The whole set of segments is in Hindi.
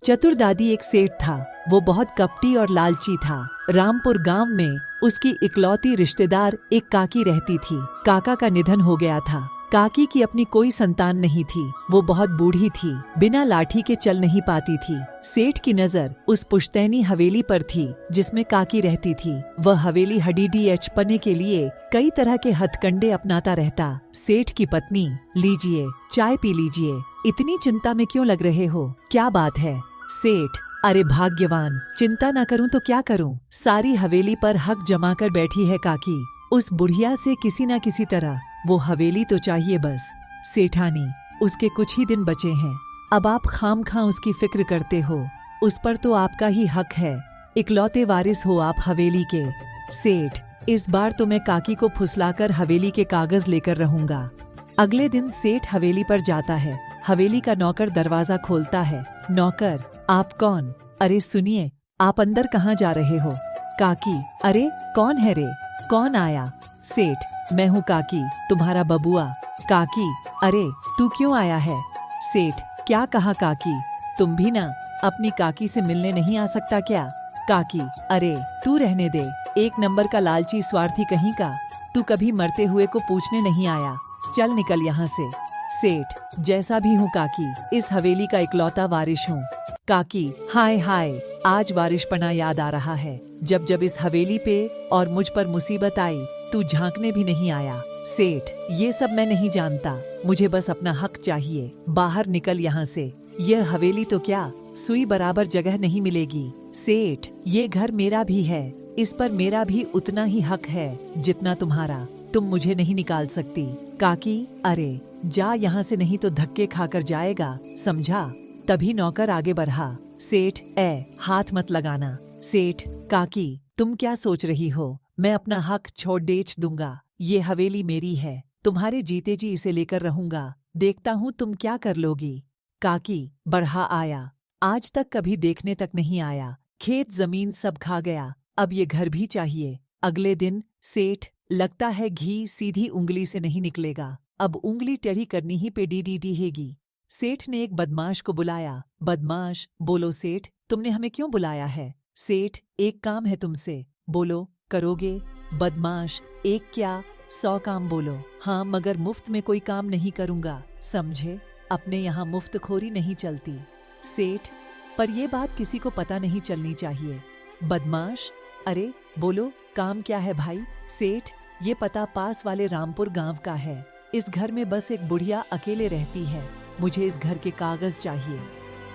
चतुरदादी एक सेठ था। वो बहुत कपटी और लालची था। रामपुर गांव में उसकी इकलौती रिश्तेदार एक काकी रहती थी। काका का निधन हो गया था। काकी की अपनी कोई संतान नहीं थी। वो बहुत बूढ़ी थी, बिना लाठी के चल नहीं पाती थी। सेठ की नजर उस पुश्तैनी हवेली पर थी जिसमें काकी रहती थी। वह हवेली हडीडीएच पने के लिए कई तरह के हथकंडे अपनाता रहता। सेठ की पत्नी, लीजिए चाय पी लीजिए, इतनी चिंता में क्यों लग रहे हो, क्या बात है? सेठ, अरे भाग्यवान, चिंता न करूं तो क्या करूं, सारी हवेली पर हक जमा कर बैठी है काकी। उस बुढ़िया से किसी न किसी तरह वो हवेली तो चाहिए बस। सेठानी, उसके कुछ ही दिन बचे हैं, अब आप खामखां उसकी फिक्र करते हो। उस पर तो आपका ही हक है, इकलौते वारिस हो आप हवेली के। सेठ, इस बार तो मैं काकी को फुसलाकर हवेली के कागज लेकर रहूंगा। अगले दिन सेठ हवेली पर जाता है। हवेली का नौकर दरवाजा खोलता है। नौकर, आप कौन? अरे सुनिए, आप अंदर कहाँ जा रहे हो? काकी, अरे कौन है रे, कौन आया? सेठ, मैं हूँ काकी, तुम्हारा बबुआ। काकी, अरे तू क्यों आया है? सेठ, क्या कहा काकी, तुम भी ना अपनी काकी से मिलने नहीं आ सकता क्या? काकी, अरे तू रहने दे, एक नंबर का लालची स्वार्थी कहीं का, तू कभी मरते हुए को पूछने नहीं आया, चल निकल यहाँ से। सेठ, जैसा भी हूँ काकी, इस हवेली का इकलौता वारिश हूँ। काकी, हाय हाय, आज वारिशपना याद आ रहा है। जब जब इस हवेली पे और मुझ पर मुसीबत आई, तू झांकने भी नहीं आया। सेठ, ये सब मैं नहीं जानता, मुझे बस अपना हक चाहिए, बाहर निकल यहाँ से। यह हवेली तो क्या, सुई बराबर जगह नहीं मिलेगी। सेठ, ये घर मेरा भी है, इस पर मेरा भी उतना ही हक है जितना तुम्हारा, तुम मुझे नहीं निकाल सकती। काकी, अरे जा यहाँ से, नहीं तो धक्के खाकर जाएगा, समझा? तभी नौकर आगे बढ़ा। सेठ, हाथ मत लगाना। सेठ, काकी तुम क्या सोच रही हो, मैं अपना हक छोड़ बेच दूंगा, ये हवेली मेरी है, तुम्हारे जीते जी इसे लेकर रहूंगा, देखता हूँ तुम क्या कर लोगी। काकी, बढ़ा आया, आज तक कभी देखने तक नहीं आया, खेत जमीन सब खा गया, अब ये घर भी चाहिए। अगले दिन, सेठ, लगता है घी सीधी उंगली से नहीं निकलेगा, अब उंगली टेढ़ी करनी ही पे डी हैगी। सेठ ने एक बदमाश को बुलाया। बदमाश, बोलो सेठ, तुमने हमें क्यों बुलाया है? सेठ, एक काम है तुमसे, बोलो, करोगे? बदमाश, एक क्या, 100 काम बोलो। हाँ, मगर मुफ्त में कोई काम नहीं करूंगा, समझे? अपने यहाँ मुफ्तखोरी नहीं चलती। सेठ, पर यह बात किसी को पता नहीं चलनी चाहिए। बदमाश, अरे बोलो, काम क्या है भाई? सेठ, ये पता पास वाले रामपुर गांव का है, इस घर में बस एक बुढ़िया अकेले रहती है, मुझे इस घर के कागज चाहिए।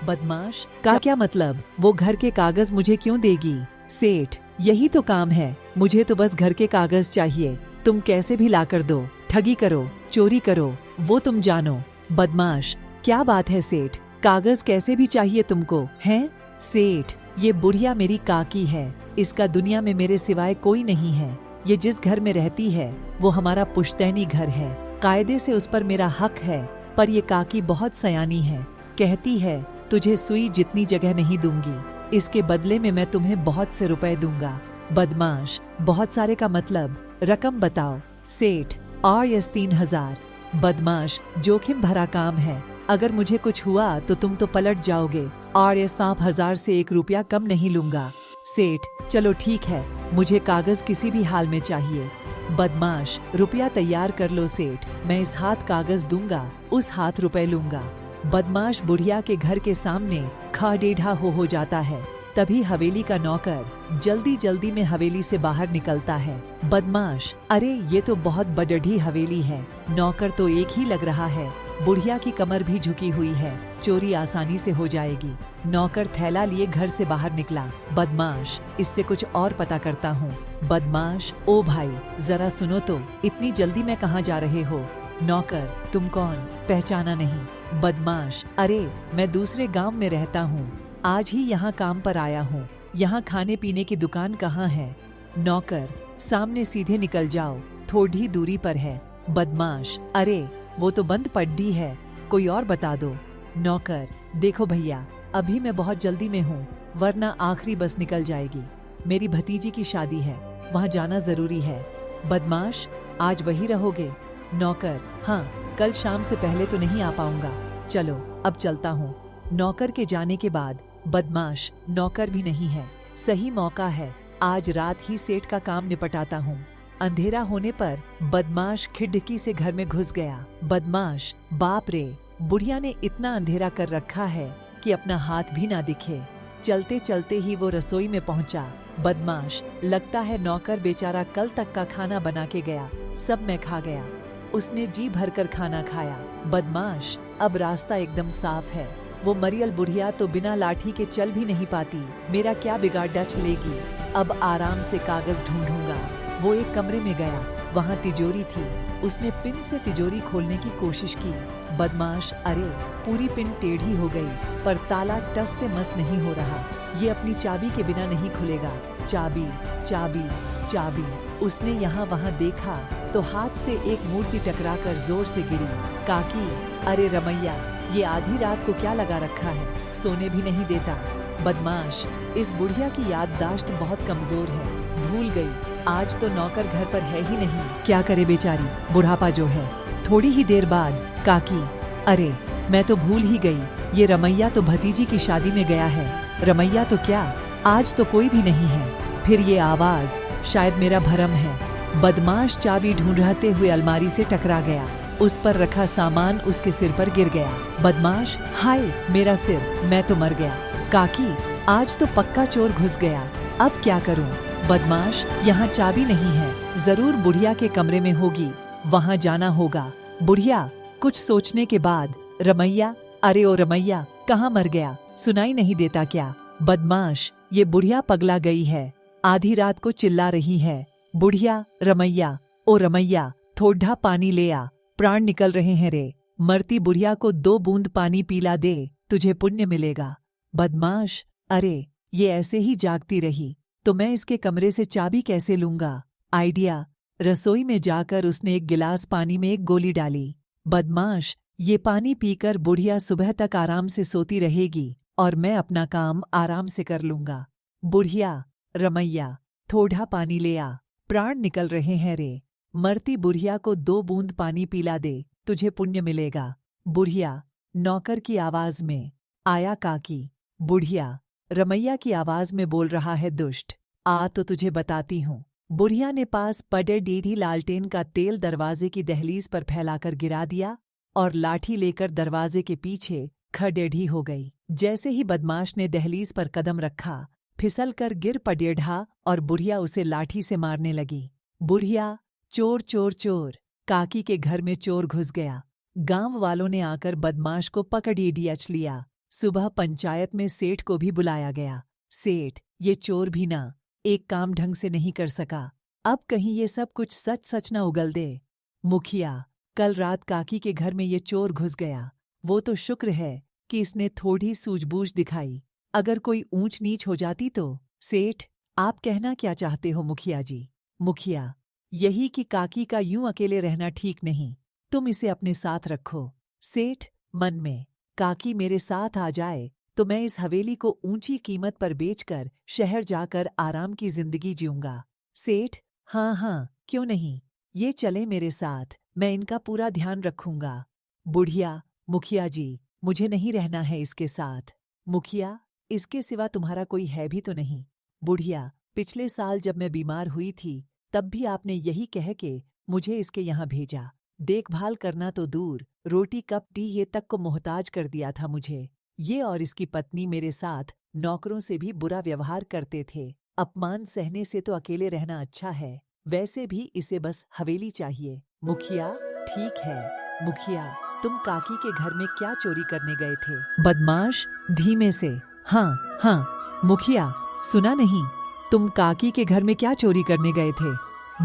बदमाश, का क्या मतलब, वो घर के कागज मुझे क्यों देगी? सेठ, यही तो काम है, मुझे तो बस घर के कागज चाहिए, तुम कैसे भी ला कर दो, ठगी करो, चोरी करो, वो तुम जानो। बदमाश, क्या बात है सेठ, कागज कैसे भी चाहिए तुमको, हैं? सेठ, ये बुढ़िया मेरी काकी है, इसका दुनिया में मेरे सिवाय कोई नहीं है, ये जिस घर में रहती है वो हमारा पुश्तैनी घर है, कायदे से उस पर मेरा हक है, पर ये काकी बहुत सयानी है, कहती है तुझे सुई जितनी जगह नहीं दूंगी, इसके बदले में मैं तुम्हें बहुत से रुपए दूंगा। बदमाश, बहुत सारे का मतलब, रकम बताओ। सेठ, और 3000। बदमाश, जोखिम भरा काम है, अगर मुझे कुछ हुआ तो तुम तो पलट जाओगे, और ये 1000 से 1 रुपया कम नहीं लूंगा। सेठ, चलो ठीक है, मुझे कागज किसी भी हाल में चाहिए। बदमाश, रुपया तैयार कर लो सेठ, मैं इस हाथ कागज दूंगा, उस हाथ रुपए लूंगा। बदमाश बुढ़िया के घर के सामने खा डेढ़ा हो जाता है। तभी हवेली का नौकर जल्दी जल्दी में हवेली से बाहर निकलता है। बदमाश, अरे ये तो बहुत बड़ी हवेली है, नौकर तो एक ही लग रहा है, बुढ़िया की कमर भी झुकी हुई है, चोरी आसानी से हो जाएगी। नौकर थैला लिए घर से बाहर निकला। बदमाश, इससे कुछ और पता करता हूँ। बदमाश, ओ भाई जरा सुनो तो, इतनी जल्दी में कहाँ जा रहे हो? नौकर, तुम कौन, पहचाना नहीं? बदमाश, अरे मैं दूसरे गांव में रहता हूँ, आज ही यहाँ काम पर आया हूँ, यहाँ खाने पीने की दुकान कहाँ है? नौकर, सामने सीधे निकल जाओ, थोड़ी दूरी पर है। बदमाश, अरे वो तो बंद पड्डी है, कोई और बता दो। नौकर, देखो भैया, अभी मैं बहुत जल्दी में हूँ, वरना आखिरी बस निकल जाएगी, मेरी भतीजी की शादी है, वहाँ जाना जरूरी है। बदमाश, आज वही रहोगे? नौकर, हाँ, कल शाम से पहले तो नहीं आ पाऊंगा, चलो अब चलता हूँ। नौकर के जाने के बाद बदमाश, नौकर भी नहीं है, सही मौका है, आज रात ही सेठ का काम निपटाता हूँ। अंधेरा होने पर बदमाश खिड़की से घर में घुस गया। बदमाश, बाप रे, बुढ़िया ने इतना अंधेरा कर रखा है कि अपना हाथ भी ना दिखे। चलते चलते ही वो रसोई में पहुंचा। बदमाश, लगता है नौकर बेचारा कल तक का खाना बना के गया, सब मैं खा गया। उसने जी भरकर खाना खाया। बदमाश, अब रास्ता एकदम साफ है, वो मरियल बुढ़िया तो बिना लाठी के चल भी नहीं पाती, मेरा क्या बिगाड़ा चलेगी। अब आराम से कागज ढूंढूंगा। वो एक कमरे में गया, वहाँ तिजोरी थी। उसने पिन से तिजोरी खोलने की कोशिश की। बदमाश, अरे पूरी पिन टेढ़ी हो गई, पर ताला टस से मस नहीं हो रहा। ये अपनी चाबी के बिना नहीं खुलेगा। चाबी, चाबी, चाबी। उसने यहाँ वहाँ देखा तो हाथ से एक मूर्ति टकराकर जोर से गिरी। काकी, अरे रमैया, ये आधी रात को क्या लगा रखा है, सोने भी नहीं देता। बदमाश, इस बुढ़िया की याददाश्त बहुत कमजोर है, भूल गई, आज तो नौकर घर पर है ही नहीं, क्या करे बेचारी, बुढ़ापा जो है। थोड़ी ही देर बाद, काकी, अरे मैं तो भूल ही गई, ये रमैया तो भतीजी की शादी में गया है। रमैया तो क्या, आज तो कोई भी नहीं है। फिर ये आवाज, शायद मेरा भरम है। बदमाश चाबी ढूंढते हुए अलमारी से टकरा गया। उस पर रखा सामान उसके सिर पर गिर गया। बदमाश, हाय मेरा सिर, मैं तो मर गया। काकी, आज तो पक्का चोर घुस गया, अब क्या करूं? बदमाश, यहाँ चाबी नहीं है, जरूर बुढ़िया के कमरे में होगी, वहाँ जाना होगा। बुढ़िया, कुछ सोचने के बाद, रमैया, अरे ओ रमैया, कहाँ मर गया, सुनाई नहीं देता क्या? बदमाश, ये बुढ़िया पगला गई है, आधी रात को चिल्ला रही है। बुढ़िया, रमैया, ओ रमैया, थोड़ा पानी ले आ, प्राण निकल रहे हैं रे। मरती बुढ़िया को 2 बूंद पानी पिला दे, तुझे पुण्य मिलेगा। बदमाश, अरे ये ऐसे ही जागती रही तो मैं इसके कमरे से चाबी कैसे लूंगा? आइडिया, रसोई में जाकर उसने एक गिलास पानी में एक गोली डाली। बदमाश, ये पानी पीकर बुढ़िया सुबह तक आराम से सोती रहेगी और मैं अपना काम आराम से कर लूंगा। बुढ़िया, रमैया, थोड़ा पानी ले आ, प्राण निकल रहे हैं रे। मरती बुढ़िया को 2 बूंद पानी पिला दे, तुझे पुण्य मिलेगा। बुढ़िया, नौकर की आवाज में, आया काकी। बुढ़िया, रमैया की आवाज में बोल रहा है दुष्ट, आ तो तुझे बताती हूँ। बुढ़िया ने पास पड़े टेढ़ी लालटेन का तेल दरवाजे की दहलीज पर फैलाकर गिरा दिया और लाठी लेकर दरवाजे के पीछे खड़ेढ़ी हो गई। जैसे ही बदमाश ने दहलीज पर कदम रखा, फिसल कर गिर पड़ेढ़ा और बुढ़िया उसे लाठी से मारने लगी। बुढ़िया, चोर चोर चोर, काकी के घर में चोर घुस गया। गांव वालों ने आकर बदमाश को पकड़ डियच लिया। सुबह पंचायत में सेठ को भी बुलाया गया। सेठ, ये चोर भी ना एक काम ढंग से नहीं कर सका, अब कहीं ये सब कुछ सच सच न उगल दे। मुखिया, कल रात काकी के घर में ये चोर घुस गया, वो तो शुक्र है कि इसने थोड़ी सूझबूझ दिखाई, अगर कोई ऊंच नीच हो जाती तो। सेठ, आप कहना क्या चाहते हो मुखिया जी? मुखिया, यही कि काकी का यूं अकेले रहना ठीक नहीं, तुम इसे अपने साथ रखो। सेठ, मन में, काकी मेरे साथ आ जाए तो मैं इस हवेली को ऊंची कीमत पर बेचकर शहर जाकर आराम की जिंदगी जीऊंगा। सेठ, हाँ हाँ, क्यों नहीं, ये चले मेरे साथ, मैं इनका पूरा ध्यान रखूंगा। बुढ़िया, मुखिया जी, मुझे नहीं रहना है इसके साथ। मुखिया, इसके सिवा तुम्हारा कोई है भी तो नहीं। बुढ़िया, पिछले साल जब मैं बीमार हुई थी तब भी आपने यही कह के मुझे इसके यहाँ भेजा। देखभाल करना तो दूर, रोटी कप टी ये तक को मोहताज कर दिया था मुझे। ये और इसकी पत्नी मेरे साथ नौकरों से भी बुरा व्यवहार करते थे। अपमान सहने से तो अकेले रहना अच्छा है, वैसे भी इसे बस हवेली चाहिए। मुखिया, ठीक है। मुखिया, तुम काकी के घर में क्या चोरी करने गए थे? बदमाश, धीमे से, हाँ हाँ। मुखिया, सुना नहीं, तुम काकी के घर में क्या चोरी करने गए थे?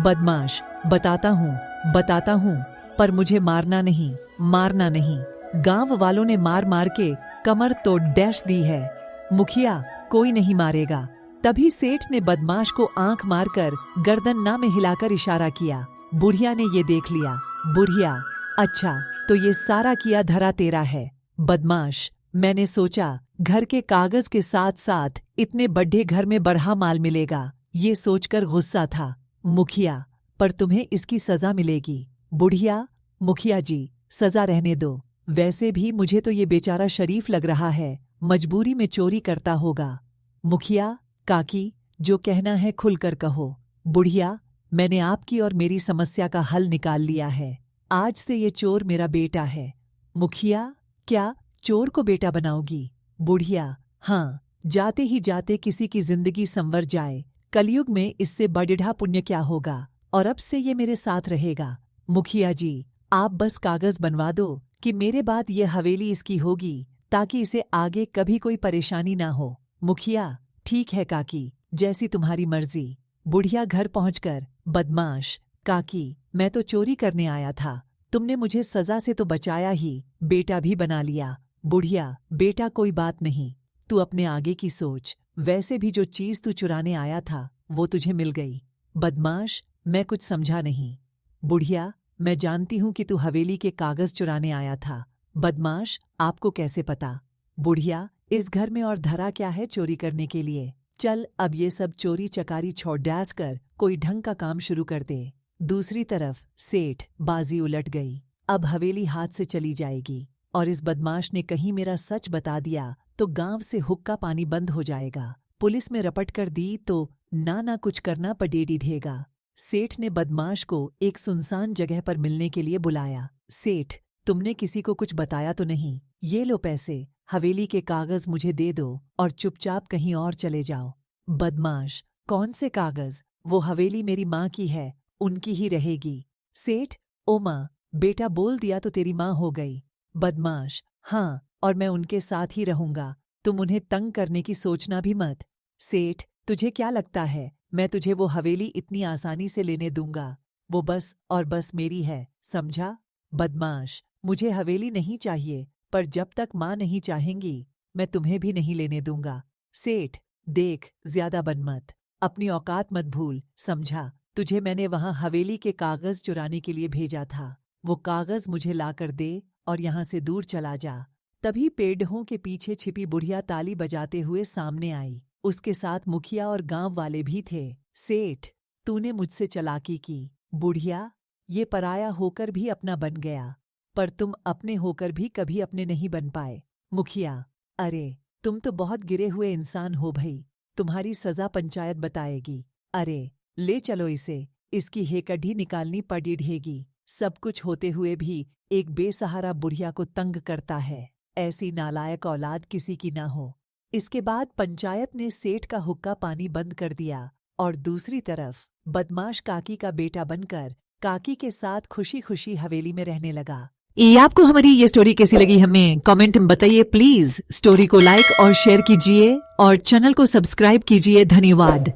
बदमाश, बताता हूँ, पर मुझे मारना नहीं। गांव वालों ने मार मार के कमर तोड़ डैश दी है। मुखिया, कोई नहीं मारेगा। तभी सेठ ने बदमाश को आंख मारकर गर्दन ना में हिलाकर इशारा किया। बुढ़िया ने ये देख लिया। बुढ़िया, अच्छा तो ये सारा किया धरा तेरा है। बदमाश, मैंने सोचा घर के कागज के साथ साथ इतने बड़े घर में बढ़ा माल मिलेगा, ये सोचकर गुस्सा था। मुखिया, पर तुम्हें इसकी सजा मिलेगी। बुढ़िया, मुखिया जी, सजा रहने दो, वैसे भी मुझे तो ये बेचारा शरीफ लग रहा है, मजबूरी में चोरी करता होगा। मुखिया, काकी, जो कहना है खुलकर कहो। बुढ़िया, मैंने आपकी और मेरी समस्या का हल निकाल लिया है। आज से ये चोर मेरा बेटा है। मुखिया, क्या चोर को बेटा बनाओगी? बुढ़िया, हाँ, जाते ही जाते किसी की जिंदगी संवर जाए। कलयुग में इससे बड़ा पुण्य क्या होगा। और अब से ये मेरे साथ रहेगा। मुखिया जी, आप बस कागज बनवा दो कि मेरे बाद ये हवेली इसकी होगी, ताकि इसे आगे कभी कोई परेशानी ना हो। मुखिया, ठीक है काकी, जैसी तुम्हारी मर्जी। बुढ़िया घर पहुंचकर, बदमाश, काकी, मैं तो चोरी करने आया था, तुमने मुझे सजा से तो बचाया ही, बेटा भी बना लिया। बुढ़िया, बेटा कोई बात नहीं, तू अपने आगे की सोच। वैसे भी जो चीज तू चुराने आया था वो तुझे मिल गई। बदमाश, मैं कुछ समझा नहीं। बुढ़िया, मैं जानती हूं कि तू हवेली के कागज चुराने आया था। बदमाश, आपको कैसे पता? बुढ़िया, इस घर में और धरा क्या है चोरी करने के लिए। चल अब ये सब चोरी चकारी छोड़ डैस कर कोई ढंग का काम शुरू कर दे। दूसरी तरफ सेठ, बाजी उलट गई। अब हवेली हाथ से चली जाएगी, और इस बदमाश ने कहीं मेरा सच बता दिया तो गांव से हुक्का पानी बंद हो जाएगा। पुलिस में रपट कर दी तो ना कुछ करना पड़ेगी ढेगा। सेठ ने बदमाश को एक सुनसान जगह पर मिलने के लिए बुलाया। सेठ, तुमने किसी को कुछ बताया तो नहीं? ये लो पैसे, हवेली के कागज मुझे दे दो और चुपचाप कहीं और चले जाओ। बदमाश, कौन से कागज? वो हवेली मेरी माँ की है, उनकी ही रहेगी। सेठ, ओ माँ, बेटा बोल दिया तो तेरी माँ हो गई। बदमाश, हाँ, और मैं उनके साथ ही रहूंगा, तुम उन्हें तंग करने की सोचना भी मत। सेठ, तुझे क्या लगता है मैं तुझे वो हवेली इतनी आसानी से लेने दूंगा? वो बस और बस मेरी है, समझा? बदमाश, मुझे हवेली नहीं चाहिए, पर जब तक माँ नहीं चाहेंगी मैं तुम्हें भी नहीं लेने दूंगा। सेठ, देख, ज्यादा बन मत, अपनी औकात मत भूल, समझा? तुझे मैंने वहां हवेली के कागज चुराने के लिए भेजा था। वो कागज मुझे लाकर दे और यहाँ से दूर चला जा। तभी पेड़ों के पीछे छिपी बुढ़िया ताली बजाते हुए सामने आई। उसके साथ मुखिया और गांव वाले भी थे। सेठ, तूने मुझसे चालाकी की। बुढ़िया, ये पराया होकर भी अपना बन गया, पर तुम अपने होकर भी कभी अपने नहीं बन पाए। मुखिया, अरे तुम तो बहुत गिरे हुए इंसान हो भई, तुम्हारी सजा पंचायत बताएगी। अरे ले चलो इसे, इसकी हेकड़ी निकालनी पड़ेगी। सब कुछ होते हुए भी एक बेसहारा बुढ़िया को तंग करता है। ऐसी नालायक औलाद किसी की ना हो। इसके बाद पंचायत ने सेठ का हुक्का पानी बंद कर दिया और दूसरी तरफ बदमाश काकी का बेटा बनकर काकी के साथ खुशी खुशी हवेली में रहने लगा। ये आपको हमारी ये स्टोरी कैसी लगी हमें कमेंट में बताइए प्लीज। स्टोरी को लाइक और शेयर कीजिए और चैनल को सब्सक्राइब कीजिए। धन्यवाद।